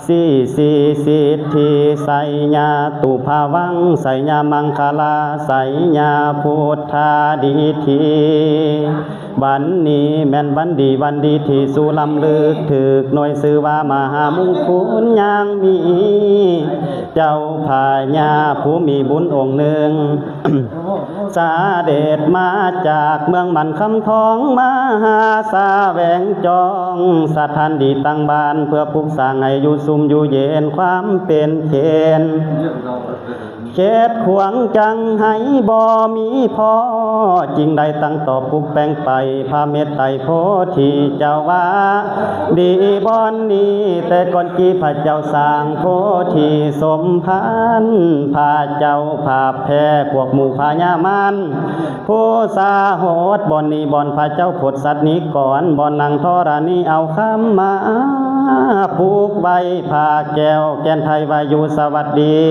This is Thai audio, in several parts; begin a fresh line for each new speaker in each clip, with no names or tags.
สีสิทธิไสญาตุภาวังไสญามังคลาไสญาพุทธาดิธีวันนี้แม่นวันดีวันดีที่สุลำลึกถึกหน่วยซื้อว่ามหามงคลยังมีเจ้าพญาผู้มีบุญองค์หนึ่ง สาเด็จมาจากเมืองมันคำทองมาหาสาแหวงจองสถานดีตั้งบ้านเพื่อปลูกสร้างให้อยู่สุมอยู่เย็นความเป็นเขนเขตขวางจังให้บ่มีพอจริงใดตั้งต่อปลุกแปลงไปพระเมตไตรโพธิเจ้าว่าดีบอนนี้แต่ก่อนกี่พระเจ้าสร้างโพธิสมพันธ์พระเจ้าภาพแพ้พวกหมู่พญามารผู้สาโหดบ่อนนี้บ่อนพระเจ้าผดสัตว์นี้ก่อนบ่อนนางธรณีเอาคำมาผูกใบผ้าแก้วแกนไทยวายุสวัสดี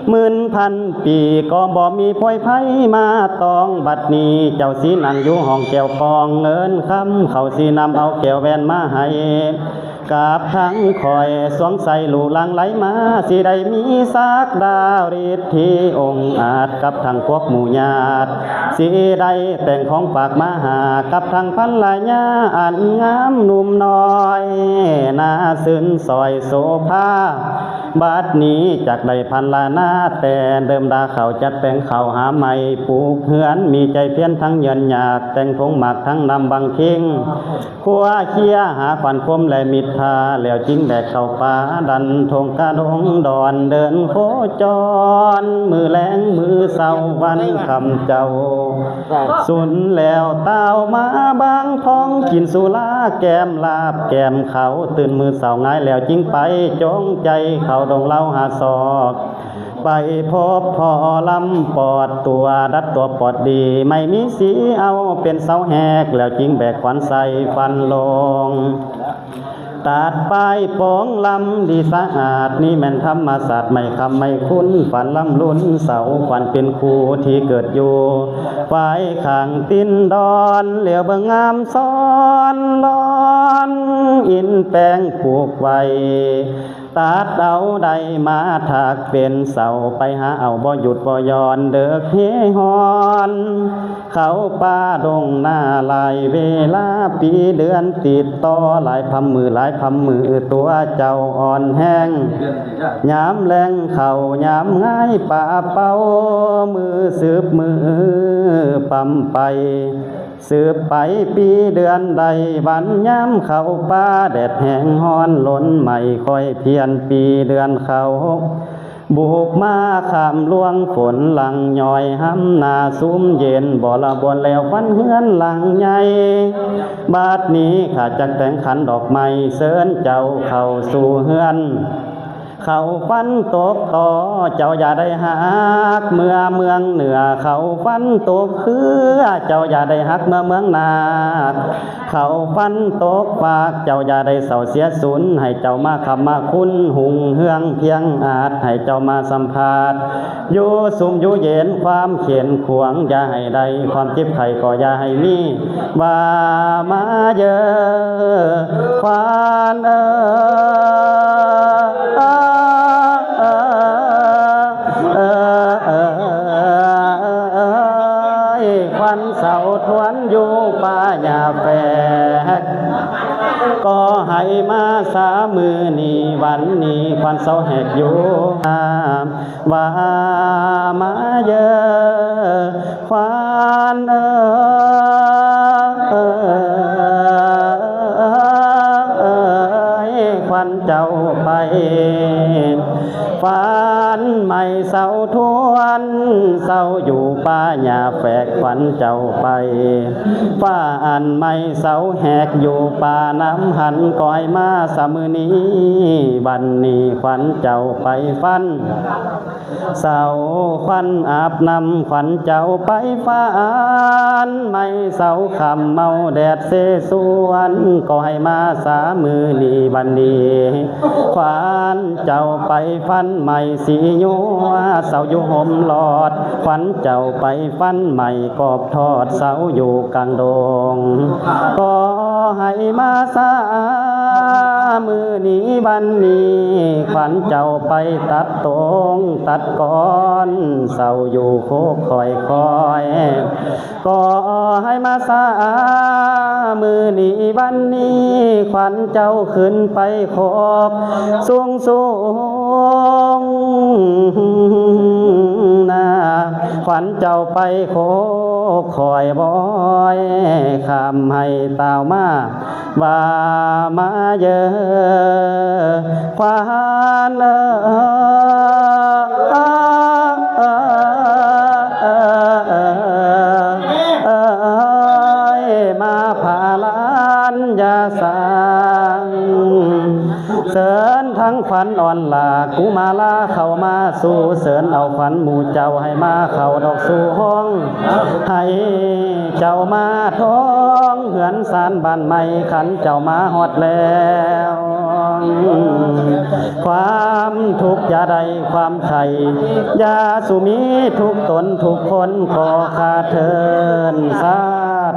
10,000 ปีก็บ่มีพวยไผมาตองบัดนี้เจ้าสีนั่งอยู่ห้องแก้วกองเงินคำเขาสีนำเอาแก้วแวนมาให้กาบทั้งคอยสวงใส่หลูลังไหลมาสิได้มีสักดาวฤทธิองค์อาจกับทางพวกหมู่ญาติสิได้แต่งของฝากมาหากับทางพันลายาอันงามหนุ่มน้อยน่าซึ้งซอยโสภาบัดนี้จากได้พันลานาแต่เดิมดาเขาจัดแต่งเขาหาใหม่ปลูกเหือนมีใจเพี้ยนทั้งเยินอยากแต่งทงหมากทั้งนำบังคิงขัวเคียหาขวัญคมและมิตรทาแล้วจิ้งแบกเข้าป่าดันทงกระดงดอนเดินโคจรมือแรงมือเศร้าวันคำเจ้าสุนแล้วเต้ามาบางท้องกินสุราแก้มลาบแก้มเขาตื่นมือเศร้าง่ายแล้วจิ้งไปจงใจเขาดงเล่าหาศอกไปพบพ่อลำปอดตัวดัดตัวปอดดีไม่มีสีเอาเป็นเสาแหกแล้วจิ้งแบกขวัญใส่ฟันลงตัดปลายโป่งลำดีสะอาดนี่แม่นธรรมศาสตร์ไม่คำไม่คุ้นฝันลำลุ้นเสาฝันเป็นครูที่เกิดอยู่ฝ่ายข้างตินดอนเหลียวเบิ่งงามซ้อนร้อนอินแปลงปลูกไว้ตัดเอาใดมาถักเป็นเสาไปหาเอาบ่หยุดบ่ย้อนเด้อเฮฮอนเขาป่าดงหน้าลายเวลาปีเดือนติดต่อหลายพันมือหลายพันมือตัวเจ้าอ่อนแห้งยามแรงเข่ายามง่ายป่าเป่ามือสืบมือปั๊มไปสืบไปปีเดือนใดวันย้ำเข้าป่าแดดแห้งฮ้อนล้นไม่ค่อยเพียนปีเดือนเขาบุกมาข้ามล่วงฝนหลังย่อยห้ำนาซุ้มเย็นบ่ละบนแล้วฟันเฮือนหลังใหญ่บาดนี้ข้าจักแต่งขันดอกไม้เสิญเจ้าเข้าสู่เฮือนเขาฟันตกต่อเจ้าอย่าได้หักเมื่อเมืองเหนือเขาฟันตกคือเจ้าอย่าได้หักเมื่อเมืองนาเขาฟันตกปากเจ้าอย่าได้เศร้าเสียสูญให้เจ้ามาขับมาคุ้นหุงเฮืองเพียงอาจให้เจ้ามาสัมภาษณ์อยู่สุมอยู่เย็นความเขียนขวงอย่าให้ใดความเจ็บไข้ก็อย่าให้มีว่ามาเยอะควานควันเสาทวนอยู่ป่าหญ้าแฝกก็ให้มาสามือนี้วันนี้ควันเสาแหกอยู่ว่ามาเยอะควันควันเจ้าไปฝันไม่เศร้าทวนเศร้าอยู่ป่าหญ้าแฝกขวัญเจ้าไปฟ้าอันไม่เศร้าแหกอยู่ป่าน้ำหันก้อยมาสามมือนี้บันนี้ขวัญเจ้าไปฟันเศร้าขวัญอาบน้ำขวัญเจ้าไปฝันไม่เศร้าคำเมาแดดเสสวนก็ให้มาสามมือนี้บันนี้ขวัญเจ้าไปฟันใหม่สียัวเสาอยู่ห่มหลอดขวัญเจ้าไปฟันใหม่กอบทอดเสาอยู่กลางดงก็ให้มาสา มือนี้บันนี้ขวัญเจ้าไปตัดตรงตัดก้อนเศร้าอยู่โคกคอยก็ให้มาซามือนี้บันนี้ขวัญเจ้าขึ้นไปขอบสูงนาขวัญเจ้าไปโคกคอยบอยคำให้ตาวมาว่ามาเยอะควานมาพาลานยาสังเสริญทั้งขวัญอ่อนลากูมาลาเข้ามาสู่เสริญเอาขวัญหมู่เจ้าให้มาเข้าดอกสู่ห้องให้เจ้ามาท้องเหือนสารบ้านใหม่ขันเจ้ามาฮอดแล้วความทุกข์อย่าใดความไข่ยาสุมีทุกตนทุกคนขอขาเทินสา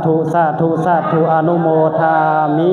ธุสาธุสาธุอนุโมทามิ